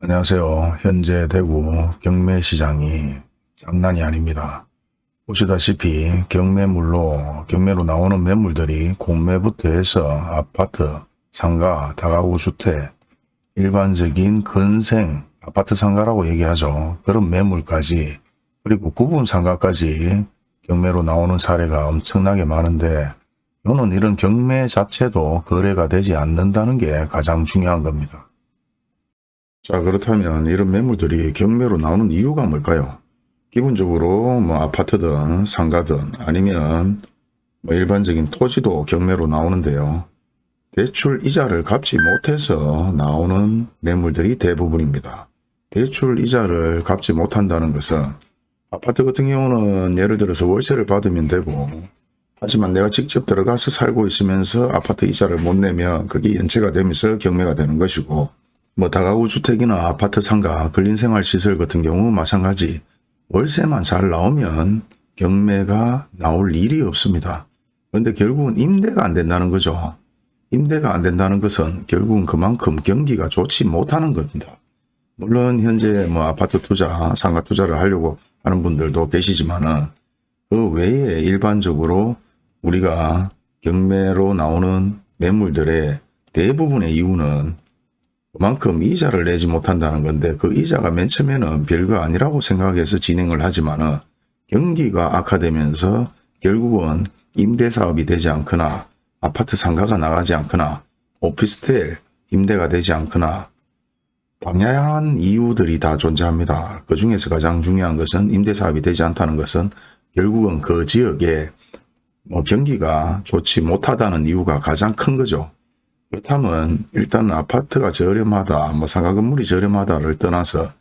안녕하세요. 현재 대구 경매시장이 장난이 아닙니다. 보시다시피 경매로 나오는 매물들이 공매부터 해서 아파트, 상가, 다가구 주택, 일반적인 건생 아파트 상가라고 얘기하죠. 그런 매물까지, 그리고 구분 상가까지 경매로 나오는 사례가 엄청나게 많은데, 저는 이런 경매 자체도 거래가 되지 않는다는 게 가장 중요한 겁니다. 자, 그렇다면 이런 매물들이 경매로 나오는 이유가 뭘까요? 기본적으로 뭐 아파트든 상가든 아니면 뭐 일반적인 토지도 경매로 나오는데요. 대출 이자를 갚지 못해서 나오는 매물들이 대부분입니다. 대출 이자를 갚지 못한다는 것은 아파트 같은 경우는 예를 들어서 월세를 받으면 되고, 하지만 내가 직접 들어가서 살고 있으면서 아파트 이자를 못 내면 그게 연체가 되면서 경매가 되는 것이고, 뭐 다가구 주택이나 아파트 상가, 근린생활시설 같은 경우 마찬가지. 월세만 잘 나오면 경매가 나올 일이 없습니다. 그런데 결국은 임대가 안 된다는 거죠. 임대가 안 된다는 것은 결국은 그만큼 경기가 좋지 못하는 겁니다. 물론 현재 뭐 아파트 투자, 상가 투자를 하려고 하는 분들도 계시지만은 그 외에 일반적으로 우리가 경매로 나오는 매물들의 대부분의 이유는 그만큼 이자를 내지 못한다는 건데, 그 이자가 맨 처음에는 별거 아니라고 생각해서 진행을 하지만은 경기가 악화되면서 결국은 임대사업이 되지 않거나 아파트 상가가 나가지 않거나 오피스텔 임대가 되지 않거나 다양한 이유들이 다 존재합니다. 그 중에서 가장 중요한 것은 임대사업이 되지 않다는 것은 결국은 그 지역에 뭐 경기가 좋지 못하다는 이유가 가장 큰 거죠. 그렇다면 일단 아파트가 저렴하다, 뭐 상가 건물이 저렴하다를 떠나서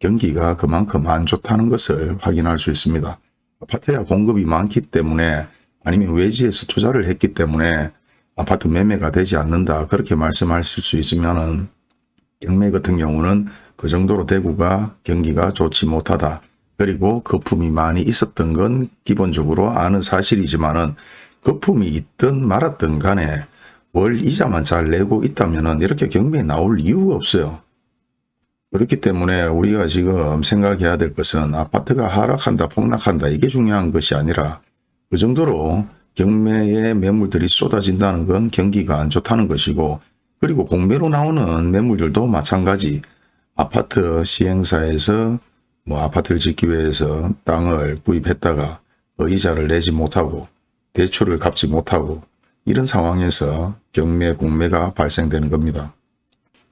경기가 그만큼 안 좋다는 것을 확인할 수 있습니다. 아파트야 공급이 많기 때문에, 아니면 외지에서 투자를 했기 때문에 아파트 매매가 되지 않는다, 그렇게 말씀하실 수 있으면은, 경매 같은 경우는 그 정도로 대구가 경기가 좋지 못하다, 그리고 거품이 많이 있었던 건 기본적으로 아는 사실이지만은, 거품이 있든 말았든 간에 월 이자만 잘 내고 있다면 이렇게 경매에 나올 이유가 없어요. 그렇기 때문에 우리가 지금 생각해야 될 것은 아파트가 하락한다, 폭락한다, 이게 중요한 것이 아니라 그 정도로 경매에 매물들이 쏟아진다는 건 경기가 안 좋다는 것이고, 그리고 공매로 나오는 매물들도 마찬가지. 아파트 시행사에서 뭐 아파트를 짓기 위해서 땅을 구입했다가 그 이자를 내지 못하고 대출을 갚지 못하고, 이런 상황에서 경매, 공매가 발생되는 겁니다.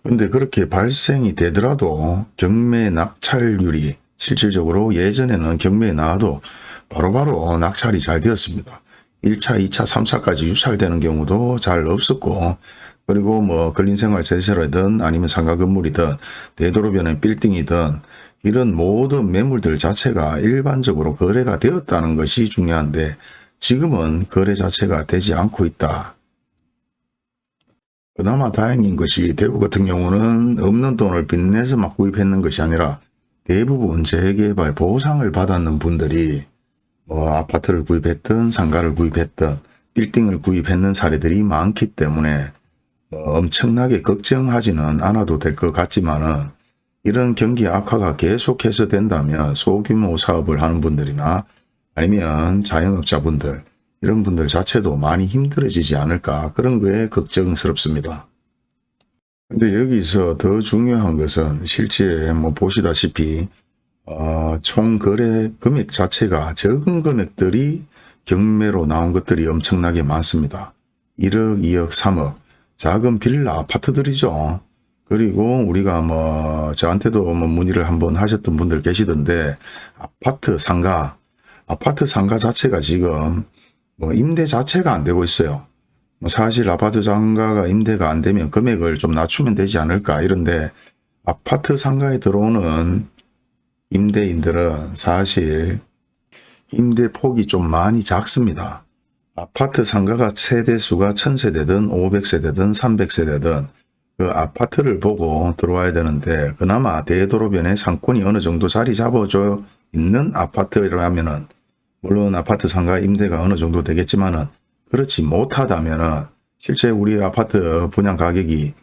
근데 그렇게 발생이 되더라도 경매 낙찰률이 실질적으로, 예전에는 경매에 나와도 바로바로 낙찰이 잘 되었습니다. 1차, 2차, 3차까지 유찰되는 경우도 잘 없었고, 그리고 뭐 근린생활 시설이든 아니면 상가 건물이든 대도로변의 빌딩이든 이런 모든 매물들 자체가 일반적으로 거래가 되었다는 것이 중요한데, 지금은 거래 자체가 되지 않고 있다. 그나마 다행인 것이 대구 같은 경우는 없는 돈을 빚내서 막 구입했는 것이 아니라 대부분 재개발 보상을 받았는 분들이 뭐 아파트를 구입했든 상가를 구입했든 빌딩을 구입했는 사례들이 많기 때문에 엄청나게 걱정하지는 않아도 될 것 같지만은, 이런 경기 악화가 계속해서 된다면 소규모 사업을 하는 분들이나 아니면 자영업자분들, 이런 분들 자체도 많이 힘들어지지 않을까, 그런 거에 걱정스럽습니다. 근데 여기서 더 중요한 것은 실제 뭐 보시다시피 총 거래 금액 자체가 적은 금액들이 경매로 나온 것들이 엄청나게 많습니다. 1억, 2억, 3억 작은 빌라 아파트들이죠. 그리고 우리가 뭐 저한테도 뭐 문의를 한번 하셨던 분들 계시던데, 아파트 상가 자체가 지금 뭐 임대 자체가 안 되고 있어요. 뭐 사실 아파트 상가가 임대가 안 되면 금액을 좀 낮추면 되지 않을까 이런데, 아파트 상가에 들어오는 임대인들은 사실 임대 폭이 좀 많이 작습니다. 아파트 상가가 세대수가 1000세대든 500세대든 300세대든 그 아파트를 보고 들어와야 되는데, 그나마 대도로변에 상권이 어느 정도 자리 잡아져 있는 아파트라면은, 물론 아파트 상가 임대가 어느 정도 되겠지만은, 그렇지 못하다면은 실제 우리 아파트 분양 가격이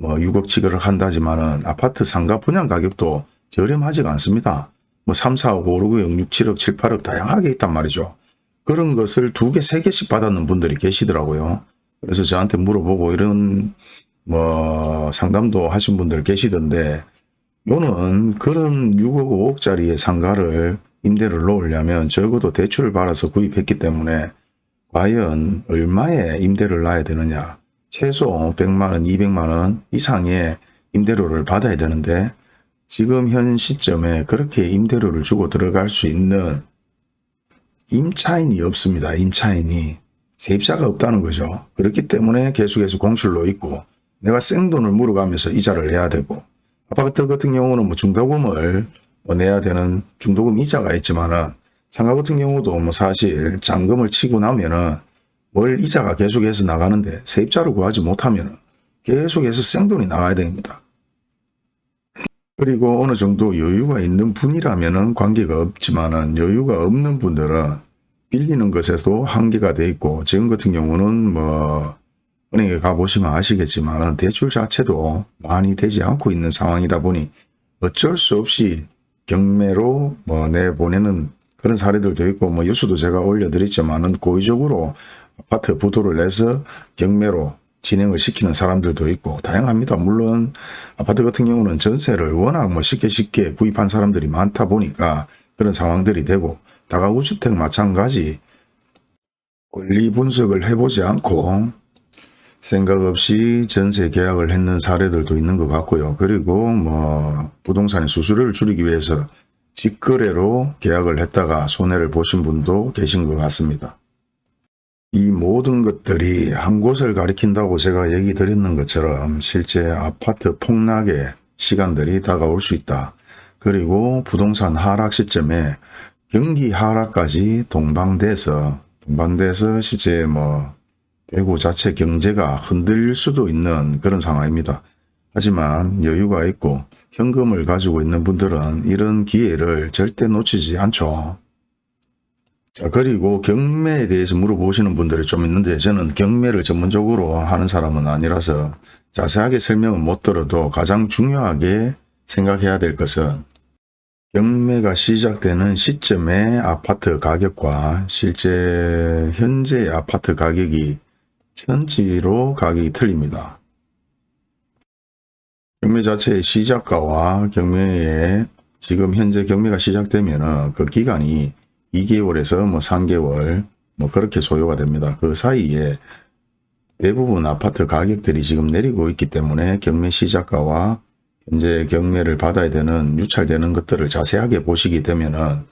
뭐 6억 7억 한다지만은 아파트 상가 분양 가격도 저렴하지가 않습니다. 뭐 3, 4억, 5, 6억, 6, 7억, 7, 8억 다양하게 있단 말이죠. 그런 것을 2개, 3개씩 받았는 분들이 계시더라고요. 그래서 저한테 물어보고 이런 뭐 상담도 하신 분들 계시던데, 요는 그런 6억, 5억짜리의 상가를 임대를 놓으려면 적어도 대출을 받아서 구입했기 때문에 과연 얼마의 임대를 놔야 되느냐. 최소 100만 원, 200만 원 이상의 임대료를 받아야 되는데, 지금 현 시점에 그렇게 임대료를 주고 들어갈 수 있는 임차인이 없습니다. 임차인이. 세입자가 없다는 거죠. 그렇기 때문에 계속해서 공실로 있고, 내가 생돈을 물어가면서 이자를 내야 되고, 아파트 같은 경우는 뭐 중도금을 내야 되는 중도금 이자가 있지만은, 상가 같은 경우도 뭐 사실 잔금을 치고 나면은 월 이자가 계속해서 나가는데, 세입자를 구하지 못하면은 계속해서 생돈이 나가야 됩니다. 그리고 어느 정도 여유가 있는 분이라면은 관계가 없지만은, 여유가 없는 분들은 빌리는 것에도 한계가 돼 있고, 지금 같은 경우는 뭐 은행에 가보시면 아시겠지만 대출 자체도 많이 되지 않고 있는 상황이다 보니 어쩔 수 없이 경매로 내보내는 그런 사례들도 있고, 뭐 뉴스도 제가 올려드렸지만은 고의적으로 아파트 부도를 내서 경매로 진행을 시키는 사람들도 있고 다양합니다. 물론 아파트 같은 경우는 전세를 워낙 쉽게 구입한 사람들이 많다 보니까 그런 상황들이 되고, 다가구 주택 마찬가지 권리 분석을 해보지 않고 생각 없이 전세 계약을 했는 사례들도 있는 것 같고요. 그리고 뭐 부동산의 수수료를 줄이기 위해서 직거래로 계약을 했다가 손해를 보신 분도 계신 것 같습니다. 이 모든 것들이 한 곳을 가리킨다고 제가 얘기 드렸는 것처럼 실제 아파트 폭락의 시간들이 다가올 수 있다. 그리고 부동산 하락 시점에 경기 하락까지 동반돼서 실제 대구 자체 경제가 흔들릴 수도 있는 그런 상황입니다. 하지만 여유가 있고 현금을 가지고 있는 분들은 이런 기회를 절대 놓치지 않죠. 자, 그리고 경매에 대해서 물어보시는 분들이 좀 있는데, 저는 경매를 전문적으로 하는 사람은 아니라서 자세하게 설명은 못 들어도 가장 중요하게 생각해야 될 것은 경매가 시작되는 시점의 아파트 가격과 실제 현재의 아파트 가격이 천지로 가격이 틀립니다. 경매 자체의 시작가와 경매의 지금 현재 경매가 시작되면 그 기간이 2개월에서 3개월 그렇게 소요가 됩니다. 그 사이에 대부분 아파트 가격들이 지금 내리고 있기 때문에 경매 시작가와 현재 경매를 받아야 되는 유찰되는 것들을 자세하게 보시게 되면은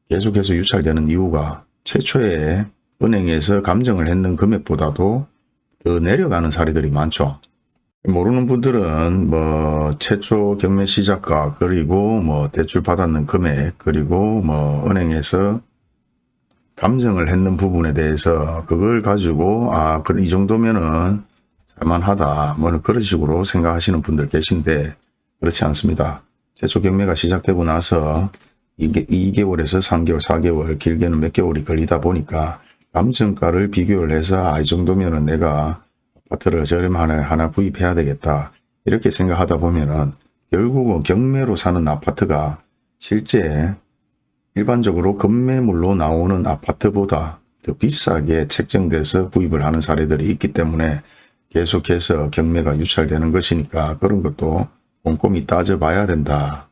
계속해서 유찰되는 이유가 최초에 은행에서 감정을 했는 금액보다도 더 내려가는 사례들이 많죠. 모르는 분들은 최초 경매 시작가, 그리고 대출 받았는 금액, 그리고 은행에서 감정을 했는 부분에 대해서 그걸 가지고 이 정도면은 살만하다 그런 식으로 생각하시는 분들 계신데, 그렇지 않습니다. 최초 경매가 시작되고 나서 2개월에서 3개월, 4개월, 길게는 몇 개월이 걸리다 보니까 감정가를 비교를 해서 이 정도면은 내가 아파트를 저렴하게 하나 구입해야 되겠다, 이렇게 생각하다 보면은 결국은 경매로 사는 아파트가 실제 일반적으로 급매물로 나오는 아파트보다 더 비싸게 책정돼서 구입을 하는 사례들이 있기 때문에 계속해서 경매가 유찰되는 것이니까 그런 것도 꼼꼼히 따져봐야 된다.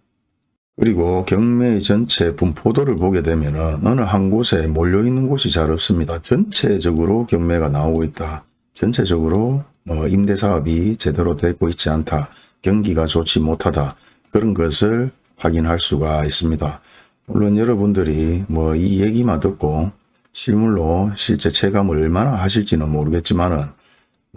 그리고 경매 전체 분포도를 보게 되면 어느 한 곳에 몰려있는 곳이 잘 없습니다. 전체적으로 경매가 나오고 있다. 전체적으로 임대사업이 제대로 되고 있지 않다. 경기가 좋지 못하다. 그런 것을 확인할 수가 있습니다. 물론 여러분들이 이 얘기만 듣고 실물로 실제 체감을 얼마나 하실지는 모르겠지만은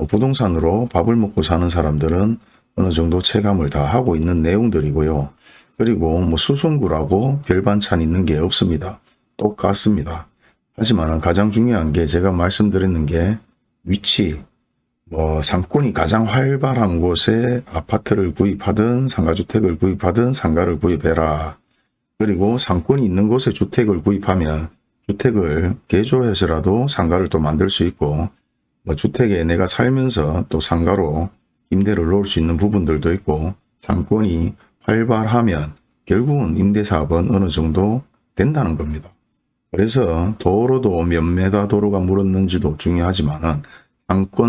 부동산으로 밥을 먹고 사는 사람들은 어느 정도 체감을 다 하고 있는 내용들이고요. 그리고 수승구라고 별 반찬 있는 게 없습니다. 똑같습니다. 하지만 가장 중요한 게 제가 말씀드리는 게 위치, 상권이 가장 활발한 곳에 아파트를 구입하든 상가주택을 구입하든 상가를 구입해라. 그리고 상권이 있는 곳에 주택을 구입하면 주택을 개조해서라도 상가를 또 만들 수 있고, 주택에 내가 살면서 또 상가로 임대를 놓을 수 있는 부분들도 있고 상권이 활발하면 결국은 임대사업은 어느 정도 된다는 겁니다. 그래서 도로도 몇 메다 도로가 물었는지도 중요하지만은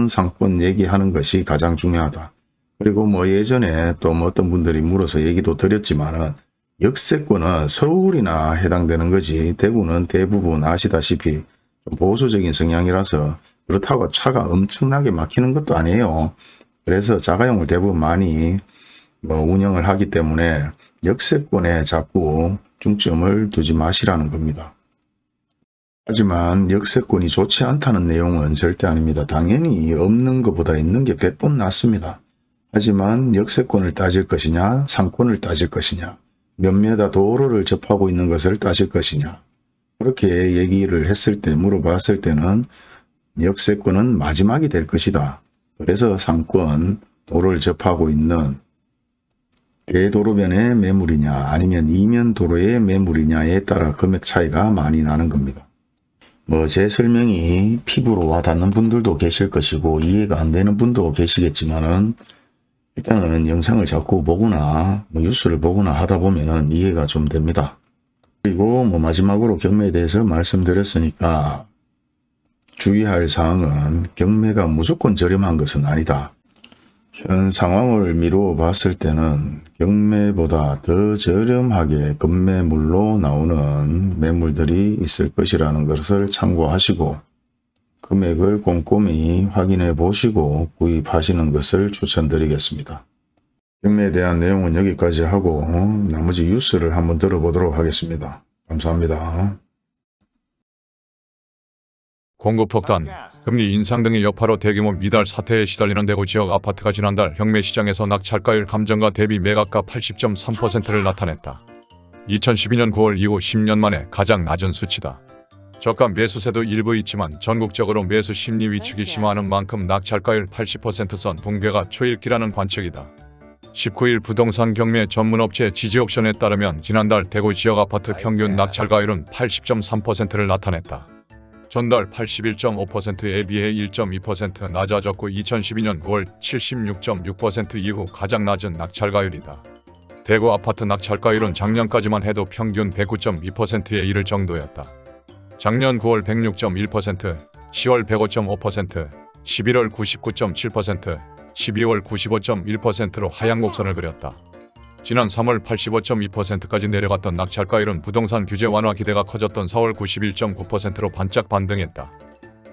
상권 얘기하는 것이 가장 중요하다. 그리고 뭐 예전에 또 뭐 어떤 분들이 물어서 얘기도 드렸지만은 역세권은 서울이나 해당되는 거지 대구는 대부분 아시다시피 좀 보수적인 성향이라서 그렇다고 차가 엄청나게 막히는 것도 아니에요. 그래서 자가용을 대부분 많이 운영을 하기 때문에 역세권에 자꾸 중점을 두지 마시라는 겁니다. 하지만 역세권이 좋지 않다는 내용은 절대 아닙니다. 당연히 없는 것보다 있는 게 100번 낫습니다. 하지만 역세권을 따질 것이냐, 상권을 따질 것이냐, 몇 메다 도로를 접하고 있는 것을 따질 것이냐, 그렇게 얘기를 했을 때, 물어봤을 때는 역세권은 마지막이 될 것이다. 그래서 상권, 도로를 접하고 있는 대도로변의 매물이냐 아니면 이면 도로의 매물이냐에 따라 금액 차이가 많이 나는 겁니다. 제 설명이 피부로 와닿는 분들도 계실 것이고 이해가 안 되는 분도 계시겠지만은 일단은 영상을 자꾸 보거나 뉴스를 보거나 하다 보면은 이해가 좀 됩니다. 그리고 마지막으로 경매에 대해서 말씀드렸으니까 주의할 사항은 경매가 무조건 저렴한 것은 아니다. 현 상황을 미루어 봤을 때는 경매보다 더 저렴하게 급매물로 나오는 매물들이 있을 것이라는 것을 참고하시고 금액을 꼼꼼히 확인해 보시고 구입하시는 것을 추천드리겠습니다. 경매에 대한 내용은 여기까지 하고 나머지 뉴스를 한번 들어보도록 하겠습니다. 감사합니다. 공급 폭탄, 금리 인상 등의 여파로 대규모 미달 사태에 시달리는 대구 지역 아파트가 지난달 경매시장에서 낙찰가율 감정가 대비 매각가 80.3%를 나타냈다. 2012년 9월 이후 10년 만에 가장 낮은 수치다. 저가 매수세도 일부 있지만 전국적으로 매수 심리 위축이 심화하는 만큼 낙찰가율 80%선 붕괴가 초읽기라는 관측이다. 19일 부동산 경매 전문업체 지지옥션에 따르면 지난달 대구 지역 아파트 평균 낙찰가율은 80.3%를 나타냈다. 전달 81.5%에 비해 1.2% 낮아졌고 2012년 9월 76.6% 이후 가장 낮은 낙찰가율이다. 대구 아파트 낙찰가율은 작년까지만 해도 평균 109.2%에 이를 정도였다. 작년 9월 106.1%, 10월 105.5%, 11월 99.7%, 12월 95.1%로 하향 곡선을 그렸다. 지난 3월 85.2%까지 내려갔던 낙찰가율은 부동산 규제 완화 기대가 커졌던 4월 91.9%로 반짝 반등했다.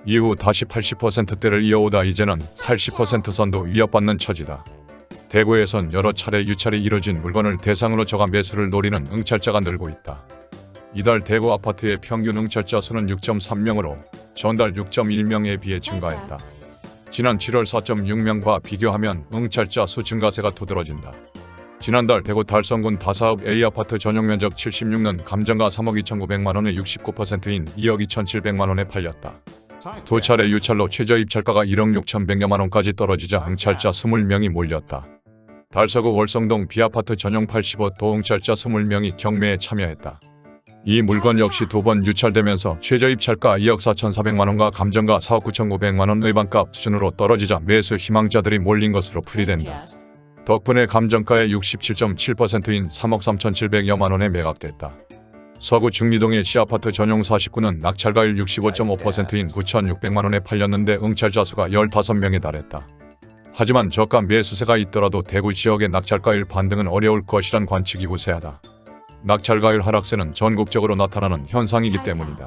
이후 다시 80%대를 이어오다 이제는 80% 선도 위협받는 처지다. 대구에선 여러 차례 유찰이 이뤄진 물건을 대상으로 저가 매수를 노리는 응찰자가 늘고 있다. 이달 대구 아파트의 평균 응찰자 수는 6.3명으로 전달 6.1명에 비해 증가했다. 지난 7월 4.6명과 비교하면 응찰자 수 증가세가 두드러진다. 지난달 대구 달성군 다사읍 A아파트 전용면적 76는 감정가 3억 2,900만원의 69%인 2억 2,700만원에 팔렸다. 두 차례 유찰로 최저 입찰가가 1억 6,100여만원까지 떨어지자 응찰자 20명이 몰렸다. 달서구 월성동 B아파트 전용 85도 응찰자 20명이 경매에 참여했다. 이 물건 역시 두 번 유찰되면서 최저 입찰가 2억 4,400만원과 감정가 4억 9,900만원 의반값 수준으로 떨어지자 매수 희망자들이 몰린 것으로 풀이된다. 덕분에 감정가의 67.7%인 3억 3,700여만원에 매각됐다. 서구 중리동의 C아파트 전용 49는 낙찰가율 65.5%인 9,600만원에 팔렸는데 응찰자 수가 15명에 달했다. 하지만 저가 매수세가 있더라도 대구 지역의 낙찰가율 반등은 어려울 것이란 관측이 우세하다. 낙찰가율 하락세는 전국적으로 나타나는 현상이기 때문이다.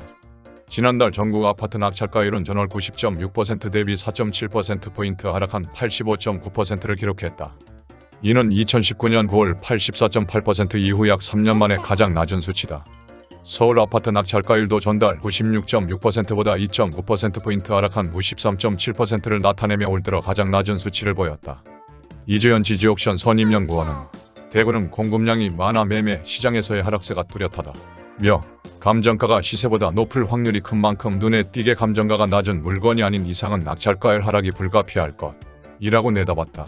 지난달 전국 아파트 낙찰가율은 전월 90.6% 대비 4.7%포인트 하락한 85.9%를 기록했다. 이는 2019년 9월 84.8% 이후 약 3년 만에 가장 낮은 수치다. 서울 아파트 낙찰가율도 전달 96.6%보다 2.9%포인트 하락한 93.7%를 나타내며 올 들어 가장 낮은 수치를 보였다. 이주연 지지옥션 선임연구원은 대구는 공급량이 많아 매매 시장에서의 하락세가 뚜렷하다. 며 감정가가 시세보다 높을 확률이 큰 만큼 눈에 띄게 감정가가 낮은 물건이 아닌 이상은 낙찰가율 하락이 불가피할 것 이라고 내다봤다.